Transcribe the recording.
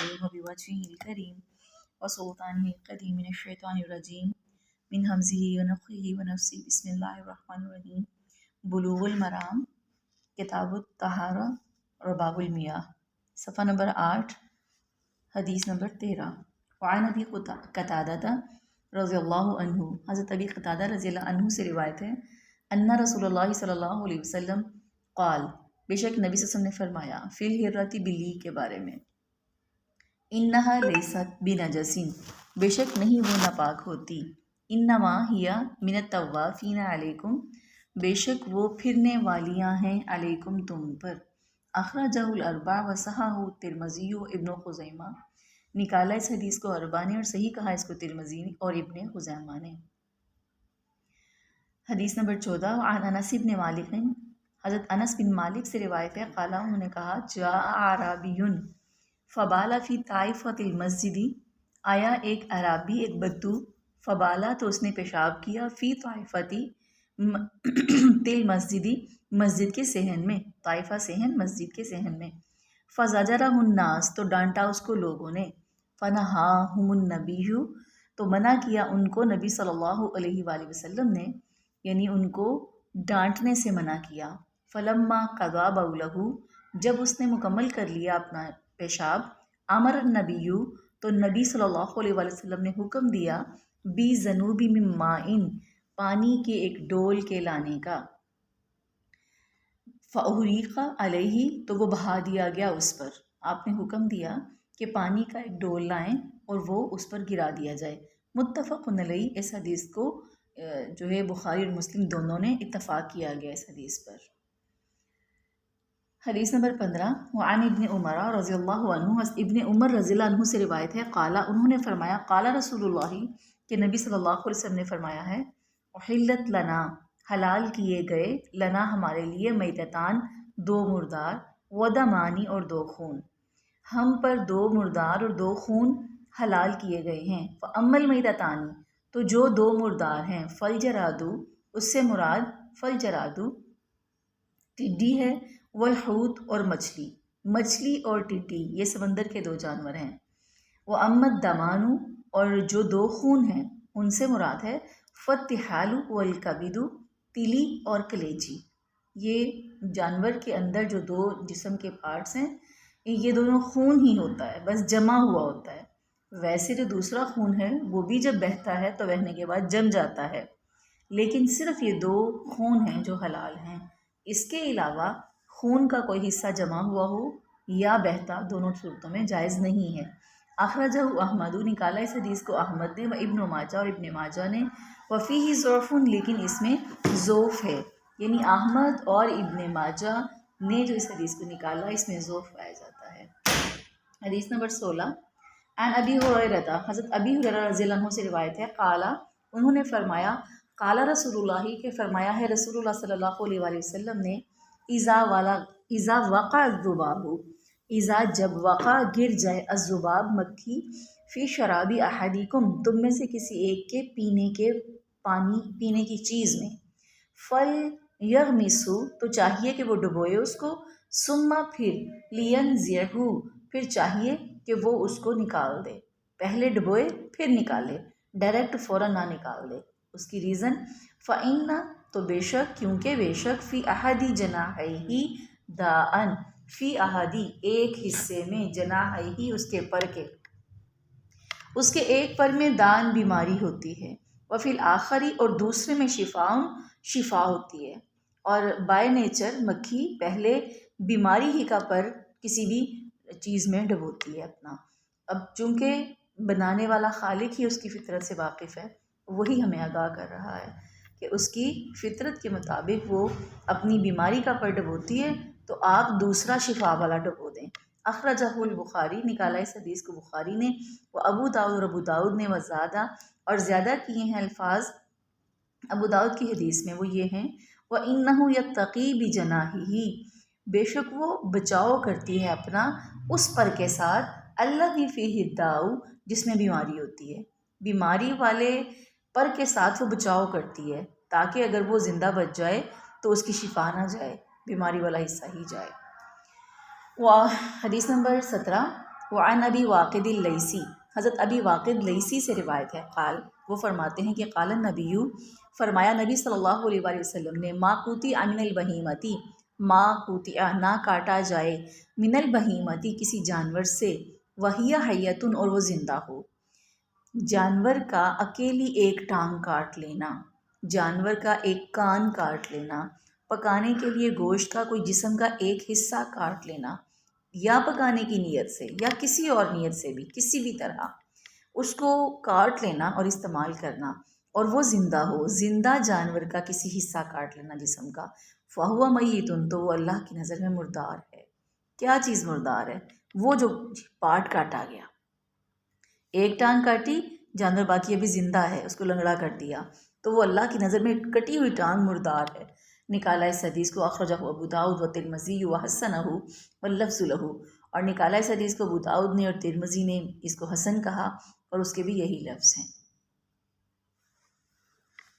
الكريم وبوجهه الكريم وسلطانه القديم من الشيطان الرجيم من همزه ونفخه ونفسه بسم الله الرحمن الرحيم بلوغ المرام کتاب الطہارہ اور باب المیاہ صفحہ نمبر 8 حدیث نمبر 13 وعن ابی قتادہ رضی اللہ عنہ حضرت ابی قتادہ رضی اللہ عنہ سے روایت ہے ان رسول اللہ صلی اللہ علیہ وسلم قال بے شک نبی صلی اللہ علیہ وسلم نے فرمایا فی الحرۃ بلی کے بارے میں انہا لیست بنجسین بے شک نہیں وہ ناپاک ہوتی انما ہی من الطوافین علیکم بے شک وہ پھرنے والیاں ہیں علیکم تم پر اخرجہ الاربع وصححہ ترمذی و ابن خزیمہ نکالا اس حدیث کو اربعہ نے اور صحیح کہا اس کو ترمذی اور ابن خزیمہ نے۔ حدیث نمبر 14 عن انس بن مالک حضرت انس بن مالک سے روایت ہے قال انہوں نے کہا جاء اعرابی فبال فی طائفۃ المسجد آیا ایک اعرابی ایک بدو فبالا تو اس نے پیشاب کیا فی طائفتی تل مسجدی مسجد کے صحن میں طائفہ صحن مسجد کے صحن میں فزجرہ الناس تو ڈانٹا اس کو لوگوں نے فنہاہم النبی تو منع کیا ان کو نبی صلی اللہ علیہ وآلہ وسلم نے یعنی ان کو ڈانٹنے سے منع کیا فلما قضا بولہ جب اس نے مکمل کر لیا اپنا پیشاب امر النبی تو نبی صلی اللہ علیہ وآلہ وسلم نے حکم دیا بی ذنوب من ماء پانی کے ایک ڈول کے لانے کا فاحریق علیہ تو وہ بہا دیا گیا اس پر آپ نے حکم دیا کہ پانی کا ایک ڈول لائیں اور وہ اس پر گرا دیا جائے متفق علیہ اس حدیث کو جو ہے بخاری اور مسلم دونوں نے اتفاق کیا گیا اس حدیث پر۔ حدیث نمبر 15 وعن ابن عمر رضی اللہ عنہ ابن عمر رضی اللہ عنہ سے روایت ہے قال انہوں نے فرمایا قال رسول اللہ کہ نبی صلی اللہ علیہ وسلم نے فرمایا ہے احلت لنا حلال کیے گئے لنا ہمارے لیے میتتان دو مردار ودمانی اور دو خون ہم پر دو مردار اور دو خون حلال کیے گئے ہیں فاما المیتتانی تو جو دو مردار ہیں فالجرادو اس سے مراد فالجرادو ٹڈی ہے والحوت اور مچھلی مچھلی اور ٹڈی یہ سمندر کے دو جانور ہیں وہ امت دمانو اور جو دو خون ہیں ان سے مراد ہے فتحالو والکبدو تلی اور کلیجی یہ جانور کے اندر جو دو جسم کے پارٹس ہیں یہ دونوں خون ہی ہوتا ہے بس جمع ہوا ہوتا ہے ویسے جو دوسرا خون ہے وہ بھی جب بہتا ہے تو بہنے کے بعد جم جاتا ہے لیکن صرف یہ دو خون ہیں جو حلال ہیں اس کے علاوہ خون کا کوئی حصہ جمع ہوا ہو یا بہتا دونوں صورتوں میں جائز نہیں ہے۔ اخرجہ احمد نکالا اس حدیث کو احمد نے و ابن ماجہ اور ابن ماجہ نے وفیہ ضعف لیکن اس میں ضعف ہے یعنی احمد اور ابن ماجہ نے جو اس حدیث کو نکالا اس میں ضعف پایا جاتا ہے۔ حدیث نمبر 16 عن ابی ہریرہ حضرت ابی ہریرہ رضی اللہ عنہ سے روایت ہے قال انہوں نے فرمایا قال رسول اللہ کہ فرمایا ہے رسول اللہ صلی اللہ علیہ وآلہ وسلم نے اذا وقع الذباب اذا جب وقع گر جائے الذباب مکھی فی شراب احدکم تم میں سے کسی ایک کے پینے کی چیز میں فل یغمسو تو چاہیے کہ وہ ڈبوئے اس کو ثم پھر لینزعہ پھر چاہیے کہ وہ اس کو نکال دے پہلے ڈبوئے پھر نکالے ڈائریکٹ فوراً نہ نکال دے اس کی ریزن فإن تو بے شک کیونکہ بے شک فی احدی جناحیہ داءً فی احدی ایک حصے میں جناحیہ اس کے پر کے اس کے ایک پر میں دان بیماری ہوتی ہے وفی الآخری اور دوسرے میں شفا ہوتی ہے اور بائی نیچر مکھی پہلے بیماری ہی کا پر کسی بھی چیز میں ڈبوتی ہے اپنا اب چونکہ بنانے والا خالق ہی اس کی فطرت سے واقف ہے وہی ہمیں آگاہ کر رہا ہے کہ اس کی فطرت کے مطابق وہ اپنی بیماری کا پر ڈبوتی ہے تو آپ دوسرا شفا والا ڈبو دیں۔ اخرجہ البخاری نکالا اس حدیث کو بخاری نے وہ ابو داؤد اور ابو داؤد نے وزادہ اور زیادہ کیے ہیں الفاظ ابو داؤد کی حدیث میں وہ یہ ہیں وَإِنَّهُ يَتَّقِي بِجَنَاحِهِ بے شک وہ بچاؤ کرتی ہے اپنا اس پر کے ساتھ الذی فیہ الداء جس میں بیماری ہوتی ہے بیماری والے پر کے ساتھ وہ بچاؤ کرتی ہے تاکہ اگر وہ زندہ بچ جائے تو اس کی شفا نہ جائے بیماری والا حصہ ہی جائے۔ حدیث نمبر 17 وعن ابی واقد اللیثی، حضرت ابی واقد لیثی سے روایت ہے، قال وہ فرماتے ہیں کہ قال النبی، فرمایا نبی صلی اللہ علیہ وآلہ وسلم نے، ما قطع من البہیمتی، ما قطع نہ کاٹا جائے، من البہیمتی کسی جانور سے، وہی حیۃ اور وہ زندہ ہو، جانور کا اکیلی ایک ٹانگ کاٹ لینا، جانور کا ایک کان کاٹ لینا، پکانے کے لیے گوشت کا کوئی جسم کا ایک حصہ کاٹ لینا، یا پکانے کی نیت سے یا کسی اور نیت سے بھی، کسی بھی طرح اس کو کاٹ لینا اور استعمال کرنا، اور وہ زندہ ہو، زندہ جانور کا کسی حصہ کاٹ لینا جسم کا، فَهُوَ مَيِّتٌ تو وہ اللہ کی نظر میں مردار ہے۔ کیا چیز مردار ہے؟ وہ جو پارٹ کاٹا گیا، ایک ٹانگ کاٹی، جانور باقی ابھی زندہ ہے، اس کو لنگڑا کر دیا، تو وہ اللہ کی نظر میں کٹی ہوئی ٹانگ مردار ہے۔ نکالا اس حدیث کو اخرجہ ابو داؤد و ترمذی و حسنہ واللفظ لہ، اور نکالا اس حدیث کو ابو داؤد نے اور ترمذی نے اس کو حسن کہا، اور اس کے بھی یہی لفظ ہیں۔